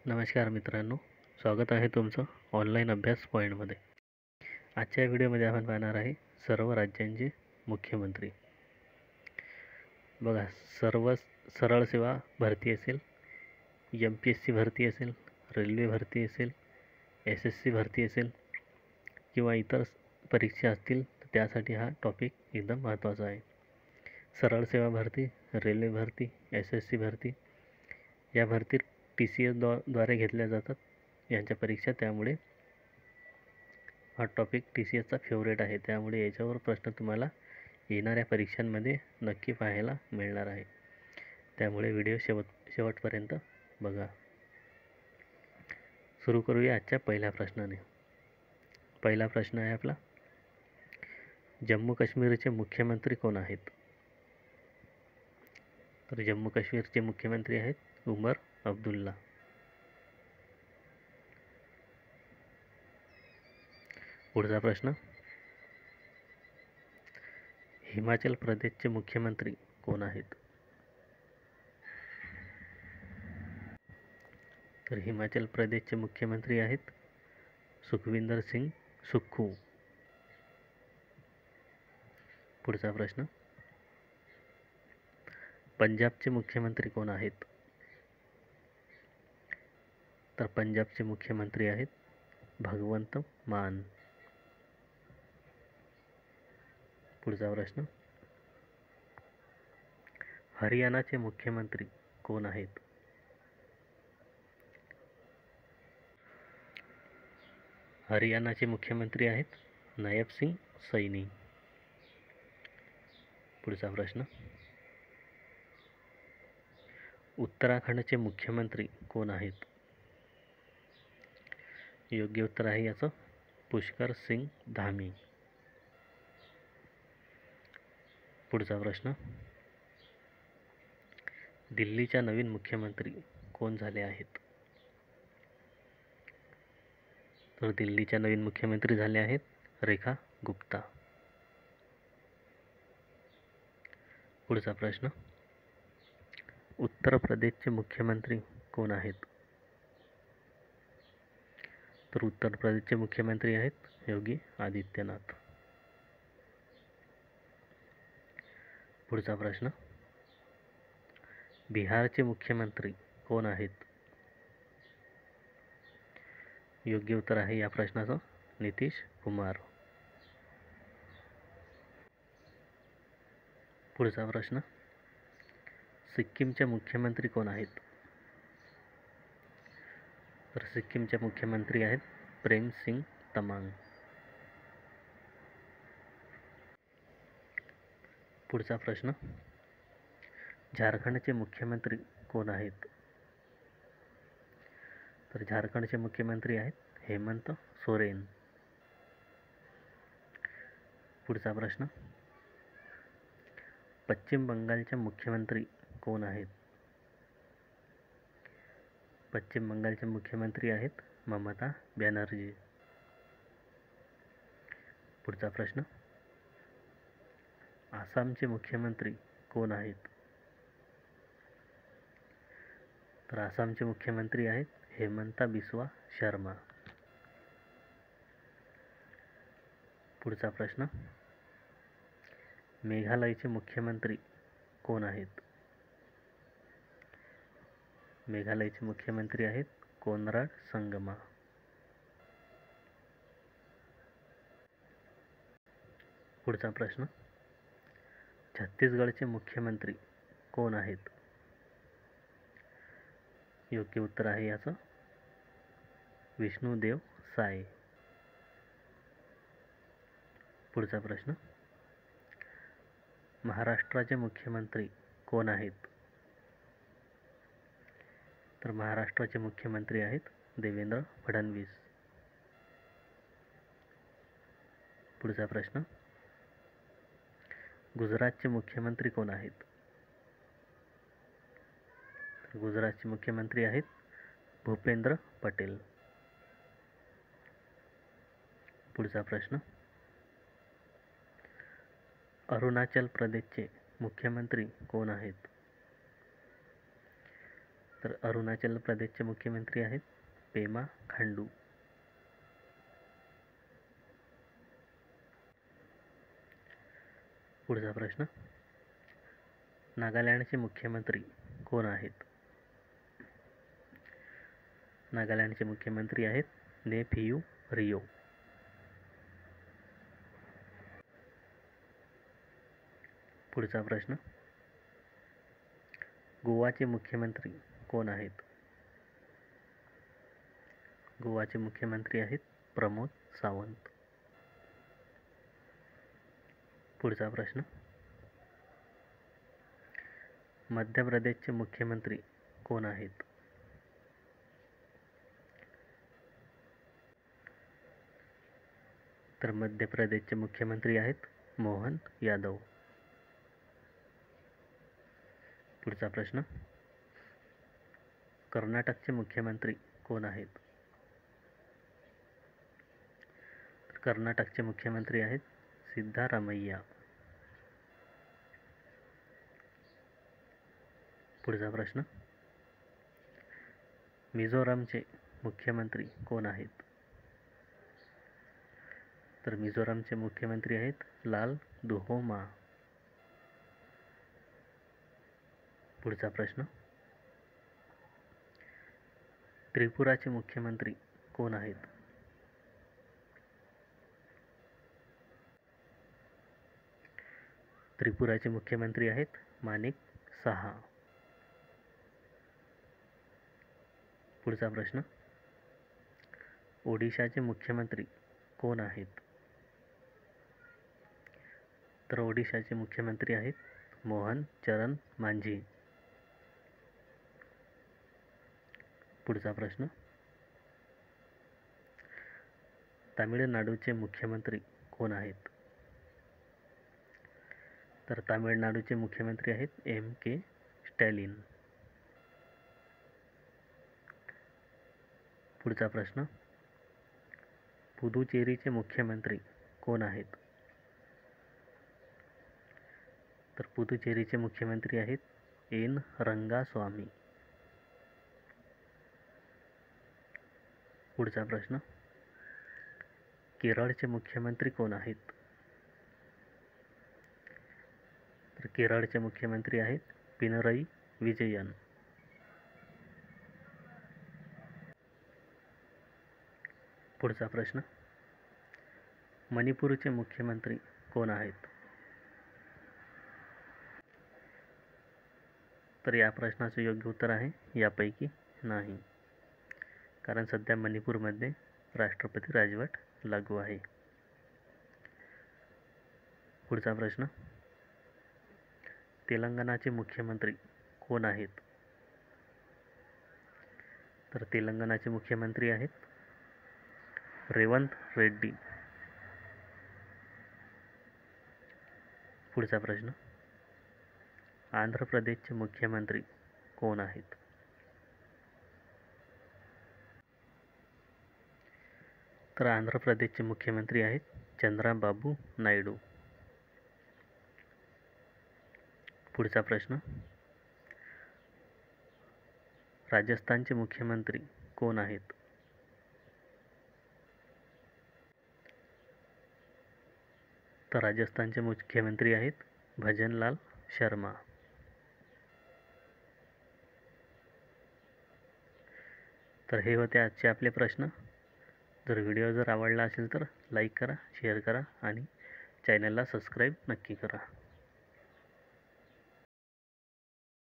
नमस्कार मित्रांनो, स्वागत आहे तुमचं ऑनलाईन अभ्यास पॉईंटमध्ये. आजच्या व्हिडिओमध्ये आपण पाहणार आहे सर्व राज्यांचे मुख्यमंत्री. बघा, सर्व सरळ सेवा भरती असेल, MPSC भरती असेल, रेल्वे भरती असेल, SSC भरती असेल किंवा इतर परीक्षा असतील तर त्यासाठी हा टॉपिक एकदम महत्त्वाचा आहे. सरळ सेवा भरती, रेल्वे भरती, SSC भरती या भरती TCS द्वारे घेतल्या जातात यांच्या परीक्षा. त्यामुळे हा टॉपिक TCSचा फेवरेट आहे. त्यामुळे याच्यावर प्रश्न तुम्हाला येणाऱ्या परीक्षांमध्ये नक्की पाहायला मिळणार आहे. त्यामुळे व्हिडिओ शेवटपर्यंत बघा. सुरू करूया आजच्या पहिल्या प्रश्नाने. पहिला प्रश्न आहे आपला, जम्मू काश्मीरचे मुख्यमंत्री कोण आहेत? तर जम्मू काश्मीरचे मुख्यमंत्री आहेत उमर अब्दुल्ला. पुढचा प्रश्न, हिमाचल प्रदेशचे मुख्यमंत्री कोण आहेत? तर हिमाचल प्रदेशचे मुख्यमंत्री आहेत सुखविंदर सिंग सुक्खू. पुढचा प्रश्न, पंजाबचे मुख्यमंत्री कोण आहेत? तर पंजाबचे मुख्यमंत्री आहेत भगवंत मान. पुढचा प्रश्न, हरियाणाचे मुख्यमंत्री कोण आहेत? हरियाणाचे मुख्यमंत्री आहेत नायब सिंग सैनी. पुढचा प्रश्न, उत्तराखंडचे मुख्यमंत्री कोण आहेत? योग्य उत्तर आहे याचं पुष्कर सिंग धामी. पुढचा प्रश्न, दिल्लीच्या नवीन मुख्यमंत्री कोण झाले आहेत? तर दिल्लीच्या नवीन मुख्यमंत्री झाले आहेत रेखा गुप्ता. पुढचा प्रश्न, उत्तर प्रदेशचे मुख्यमंत्री कोण आहेत? तर उत्तर प्रदेशचे मुख्यमंत्री आहेत योगी आदित्यनाथ. पुढचा प्रश्न, बिहारचे मुख्यमंत्री कोण आहेत? योग्य उत्तर आहे या प्रश्नाचं नितीश कुमार. पुढचा प्रश्न, सिक्कीमचे मुख्यमंत्री कोण आहेत? तर सिक्कीमचे मुख्यमंत्री आहेत प्रेम सिंग तमांग. पुढचा प्रश्न, झारखंडचे मुख्यमंत्री कोण आहेत? तर झारखंडचे मुख्यमंत्री आहेत हेमंत सोरेन. पुढचा प्रश्न, पश्चिम बंगालचे मुख्यमंत्री कोण आहेत? पश्चिम बंगालचे मुख्यमंत्री आहेत ममता बॅनर्जी. पुढचा प्रश्न, आसामचे मुख्यमंत्री कोण आहेत? तर आसामचे मुख्यमंत्री आहेत हेमंता बिस्वा शर्मा. पुढचा प्रश्न, मेघालयचे मुख्यमंत्री कोण आहेत? मेघालयचे मुख्यमंत्री आहेत कोनराड संगमा. पुढचा प्रश्न, छत्तीसगडचे मुख्यमंत्री कोण आहेत? योग्य उत्तर आहे याचं विष्णुदेव साय. पुढचा प्रश्न, महाराष्ट्राचे मुख्यमंत्री कोण आहेत? तर महाराष्ट्राचे मुख्यमंत्री आहेत देवेंद्र फडणवीस. पुढचा प्रश्न, गुजरातचे मुख्यमंत्री कोण आहेत? गुजरातचे मुख्यमंत्री आहेत भूपेंद्र पटेल. पुढचा प्रश्न, अरुणाचल प्रदेशचे मुख्यमंत्री कोण आहेत? तर अरुणाचल प्रदेशचे मुख्यमंत्री आहेत पेमा खांडू. पुढचा प्रश्न, नागालँडचे मुख्यमंत्री कोण आहेत? नागालँडचे मुख्यमंत्री आहेत नेफियू रियो. पुढचा प्रश्न, गोवाचे मुख्यमंत्री कोण आहेत? गोवाचे मुख्यमंत्री आहेत प्रमोद सावंत. पुढचा प्रश्न, मध्य प्रदेशचे मुख्यमंत्री कोण आहेत? तर मध्य प्रदेशचे मुख्यमंत्री आहेत मोहन यादव. पुढचा प्रश्न, कर्नाटकचे मुख्यमंत्री कोण आहेत? तर कर्नाटकचे मुख्यमंत्री आहेत सिद्धारामय्या. पुढचा प्रश्न, मिझोरामचे मुख्यमंत्री कोण आहेत? तर मिझोरामचे मुख्यमंत्री आहेत लाल दुहोमा. पुढचा प्रश्न, त्रिपुराचे मुख्यमंत्री कोण आहेत? त्रिपुराचे मुख्यमंत्री आहेत माणिक साहा. पुढचा प्रश्न, ओडिशाचे मुख्यमंत्री कोण आहेत? तर ओडिशाचे मुख्यमंत्री आहेत मोहन चरण मांझी. पुढचा प्रश्न, तामिळनाडूचे मुख्यमंत्री कोण आहेत? तर तामिळनाडूचे मुख्यमंत्री आहेत M.K. स्टॅलिन. पुढचा प्रश्न, पुदुचेरीचे मुख्यमंत्री कोण आहेत? तर पुदुचेरीचे मुख्यमंत्री आहेत एन रंगास्वामी. पुढचा प्रश्न, केरळचे मुख्यमंत्री कोण आहेत? तर केरळचे मुख्यमंत्री आहेत पिनरई विजयन. पुढचा प्रश्न, मणिपूरचे मुख्यमंत्री कोण आहेत? तर या प्रश्नाचे योग्य उत्तर आहे यापैकी नाही, कारण सध्या मणिपूरमध्ये राष्ट्रपती राजवट लागू आहे. पुढचा प्रश्न, तेलंगणाचे मुख्यमंत्री कोण आहेत? तर तेलंगणाचे मुख्यमंत्री आहेत रेवंत रेड्डी. पुढचा प्रश्न, आंध्र प्रदेशचे मुख्यमंत्री कोण आहेत? तर आंध्र प्रदेशचे मुख्यमंत्री आहेत चंद्राबाबू नायडू. पुढचा प्रश्न, राजस्थानचे मुख्यमंत्री कोण आहेत? तर राजस्थानचे मुख्यमंत्री आहेत भजनलाल शर्मा. तर हे होते आजचे आपले प्रश्न. व्हिडिओ जर आवडला असेल तर लाईक करा, शेअर करा आणि चॅनलला सबस्क्राईब नक्की करा.